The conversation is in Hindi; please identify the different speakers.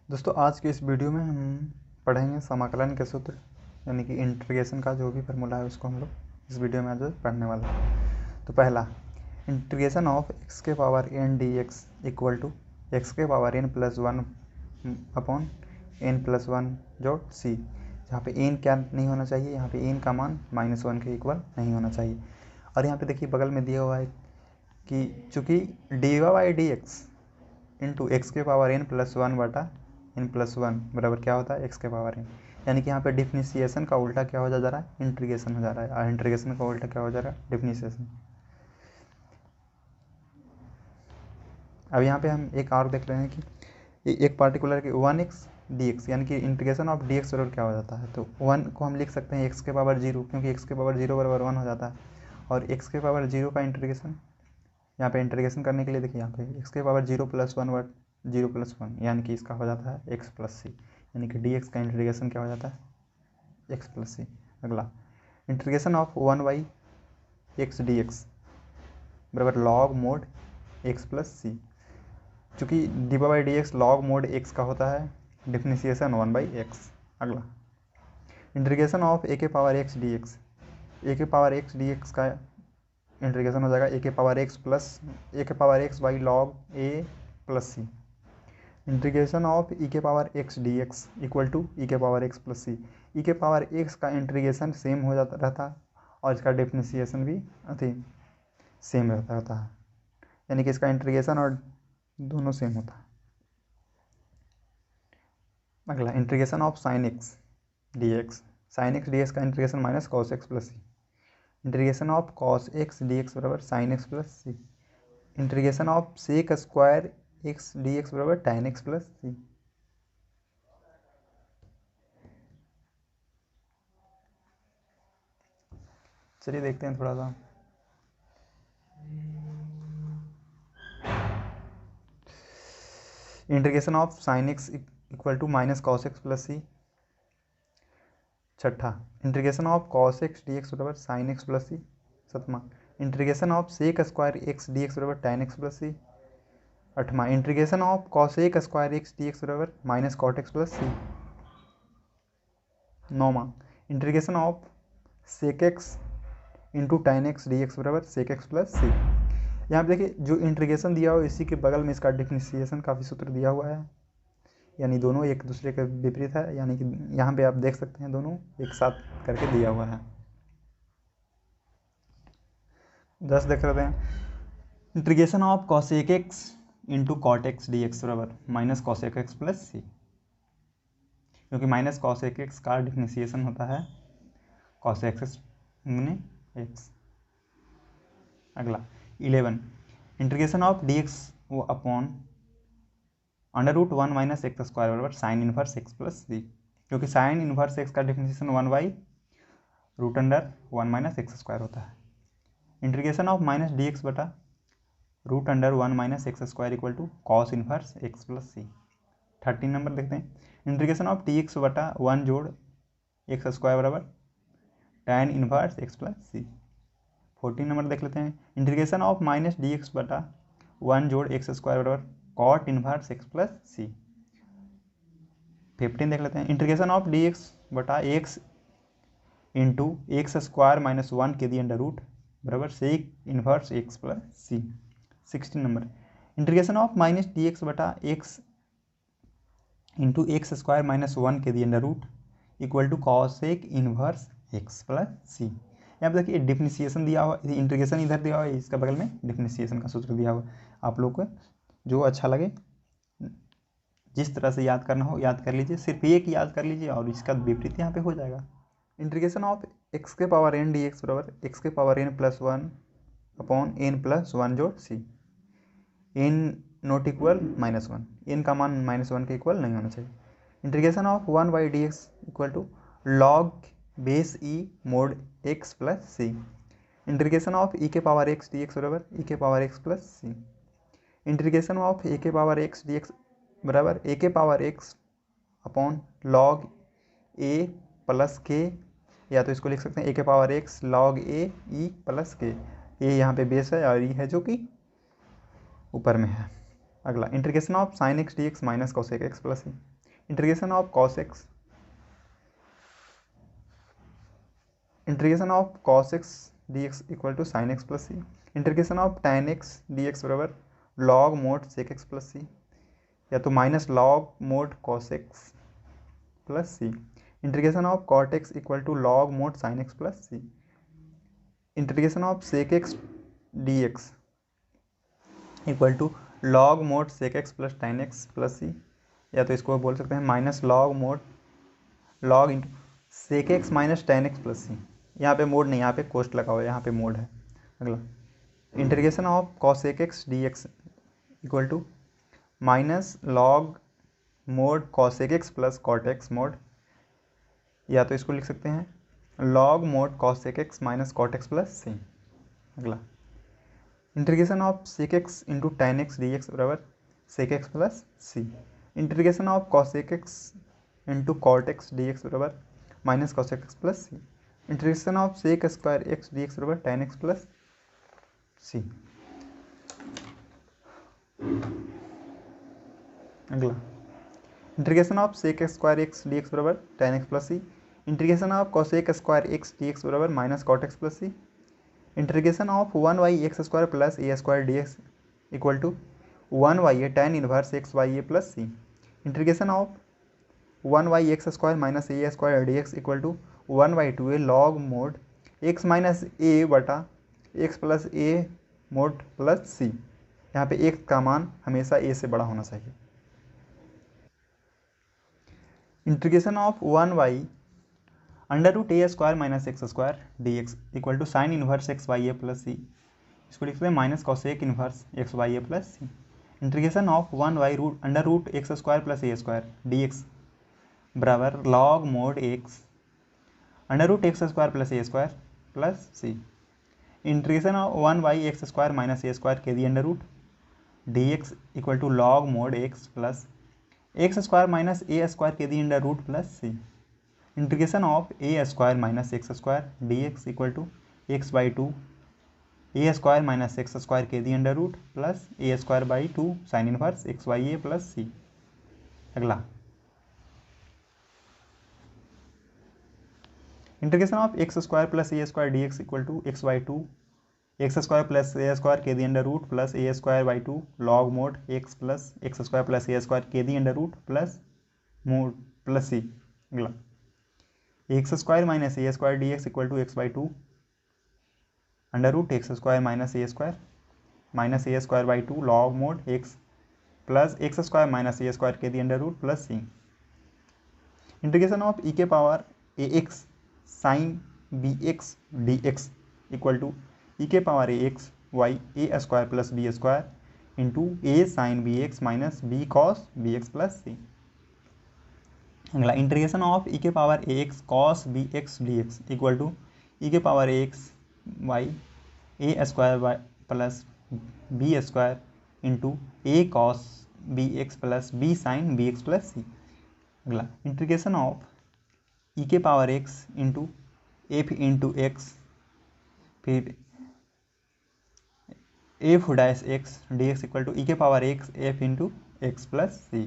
Speaker 1: दोस्तों आज के इस वीडियो में हम पढ़ेंगे समाकलन के सूत्र यानी कि इंटीग्रेशन का जो भी फार्मूला है उसको हम लोग इस वीडियो में आज पढ़ने वाला है। तो पहला इंटीग्रेशन ऑफ एक्स के power n d x equal to x के power n plus one upon n plus one जोड़ सी, जहाँ पे एन क्या नहीं होना चाहिए, यहाँ पे एन का मान -1 के इक्वल नहीं होना चाहिए। और यहाँ पे देखिए बगल में दिया हुआ है कि चूँकि d y by d x into x के पावर एन प्लस वन बटा एन प्लस वन बराबर क्या होता है एक्स के पावर एन, यानी कि यहाँ पे डिफरेंशिएशन का उल्टा क्या हो जा रहा है, इंटीग्रेशन हो जा रहा है। और इंटीग्रेशन का उल्टा क्या हो जा रहा है, डिफरेंशिएशन। अब यहाँ पे हम एक और देख रहे हैं कि एक पार्टिकुलर की 1x dx यानी कि इंटीग्रेशन ऑफ dx बराबर क्या हो जाता है। तो 1 को हम लिख सकते हैं x के पावर 0, क्योंकि x के पावर 0 बराबर 1 हो जाता है। और x के पावर 0 का इंटीग्रेशन यहाँ पे इंटीग्रेशन करने के लिए देखिए यहाँ पे x के पावर 0 प्लस 1 बट 0 प्लस 1 यानी कि इसका हो जाता है x प्लस सी, यानी कि dx का इंटीग्रेशन क्या हो जाता है x प्लस सी। अगला integration of 1 by x D x बराबर log mod x plus c, चूँकि d by d x log mod x का होता है, डिफरेंशिएशन 1 बाई एक्स। अगला इंटीग्रेशन ऑफ ए के power x D x, a के पावर एक्स डी एक्स का इंटीग्रेशन हो जाएगा ए के पावर एक्स प्लस ए के power x by log a plus c. Integration of e के power x D x equal to e के power x plus c, e के पावर एक्स का इंटीग्रेशन सेम हो जाता रहता है और इसका डिफरेंशिएशन भी सेम रहता है, यानी कि इसका इंटीग्रेशन और दोनों सेम होता है। अगला integration of sine x D x, sine x D x का integration minus cos x plus c. Integration of cos x D x बराबर sine x plus c. Integration of sec square x D x बराबर टैन एक्स प्लस सी। चलिए देखते हैं थोड़ा सा। Integration of sine x equal to minus cos x plus c. छठा integration of cos x D x बराबर साइन एक्स प्लस सी। सतमा integration of sec square x D x बराबर टैन एक्स प्लस सी। आठवां integration of cosec square x D x बराबर minus cot x plus c. नौवां integration of sec x into tan x D x बराबर सेक एक्स प्लस सी। यहाँ पे देखिए जो इंटीग्रेशन दिया हुआ है इसी के बगल में इसका डिफरेंशिएशन का भी सूत्र दिया हुआ है, यानी दोनों एक दूसरे के विपरीत है, यानी कि यहाँ पे आप देख सकते हैं दोनों एक साथ करके दिया हुआ है। 10 देख रहे हैं integration of cosec x into cot x D x बराबर minus cosec x plus c, क्योंकि माइनस कॉसेक एक्स का डिफरेंशिएशन होता है कॉसेक एक्स गुने एक्स। अगला 11 इंटीग्रेशन ऑफ डी एक्स वो upon under root 1 minus x square बराबर sine inverse x plus c, क्योंकि साइन इनवर्स एक्स का differentiation 1 by root under 1 minus x square होता है। Integration of minus d x बटा root under 1 minus x square equal to cos inverse x plus c. 13 number देखते हैं इंटीग्रेशन ऑफ टी एक्स बटा 1 जोड़ एक्स स्क्वायर बराबर tan inverse x plus c. 14 number देख लेते हैं integration of minus d x बटा 1 जोड़ एक्स स्क्वायर बराबर cot inverse x plus c. 15 देख लेते हैं इंटीग्रेशन ऑफ डी एक्स बटा x into x square minus 1 के दी अंडर रूट बराबर sec inverse x plus c. 16 number integration of minus d x बटा x into x square minus 1 के दी under root equal to cosec inverse x plus c. यहाँ पे देखिए डिफरेंशिएशन दिया हुआ, इंटीग्रेशन इधर दिया हुआ है, इसका बगल में डिफरेंशिएशन का सूत्र दिया हुआ। आप लोग को जो अच्छा लगे जिस तरह से याद करना हो याद कर लीजिए, सिर्फ एक याद कर लीजिए और इसका विपरीत यहाँ पे हो जाएगा। इंटीग्रेशन ऑफ एक्स के पावर एन डी एक्स बराबर एक्स के power n plus 1 upon n plus 1 जोड़ c. N not equal -1, n का मान -1 के इक्वल नहीं होना चाहिए। Integration of 1 by d x equal to log base e mod x plus c. Integration of e के पावर एक्स डी एक्स बराबर ई के power x plus c. Integration of a के पावर एक्स डी एक्स बराबर ए के power x upon log a plus के, या तो इसको लिख सकते हैं ए के पावर एक्स लॉग ए ई प्लस के। ए यहाँ पे बेस है और ई है जो कि ऊपर में है। अगला integration of sine x D x minus cosec x plus c. Integration of cos x D x equal to sine x plus c. Integration of tan x D x बराबर log mod sec x plus c, या तो minus log mod cos x plus c. Integration of cot x equal to log mod sine x plus c. Integration of sec x D x equal to log mod sec x plus tan x plus c, या तो इसको बोल सकते हैं minus log mod log into sec x minus tan x plus c. यहाँ पे मोड नहीं, यहाँ पे कोस्ट लगा हुआ है, यहाँ पे मोड है। अगला integration of cosec x D x equal to minus log mod cosec x plus cot x mod, या तो इसको लिख सकते हैं log mod cosec x minus cot x plus c. अगला integration of sec x into tan x D x बराबर sec x plus c. Integration of cosec x into cot x D x बराबर minus cosec x plus c. Integration of sec square x D x बराबर tan एक्स प्लस सी। अगला integration of sec square x D x बराबर tan x plus c. Integration of cosec square x D x बराबर minus cot x plus c. Integration of 1/x square plus a square d x equal to 1/a tan inverse x by a plus c. Integration of 1/x square minus a square d x equal to 1/2a log mod x minus ए बटा एक्स प्लस ए मोड प्लस सी। यहाँ पे एक्स का मान हमेशा ए से बड़ा होना चाहिए। Integration of 1/√a square minus x square d x equal to sine inverse x by a plus c, इसको लिखते हैं minus cosec inverse x by a plus c. Integration of 1/√x square plus a square d x बराबर log mod x √x square plus a square plus c. Integration of 1/x square minus a square के दी under root d x equal to log mod x plus x square minus a square के दी under root plus c. Integration of a square minus x square d x equal to x by two a square minus x square के दी under root plus a square by two sine inverse x by a plus c. अगला integration of x square plus a square d x equal to x by two x square plus a square के दी under root plus a square by two log mod x plus x square plus a square के दी under root plus mod plus c. अगला x square minus a square d x equal to x by two under root x square minus a square by two log mod x plus x square minus a square के दी under root plus c. Integration of e के power a x sine b x D x equal to e के power a x by a square plus b square into a sine b x minus b cos b x plus c. अगला इंटीग्रेशन ऑफ ई के power a x cos b x D x equal to e के power a x by a square by plus b square into a cos b x plus b sine b x plus c. अगला इंटीग्रेशन ऑफ ई के power x into f into x फिर f dash x D x equal to e के power x f into x plus सी।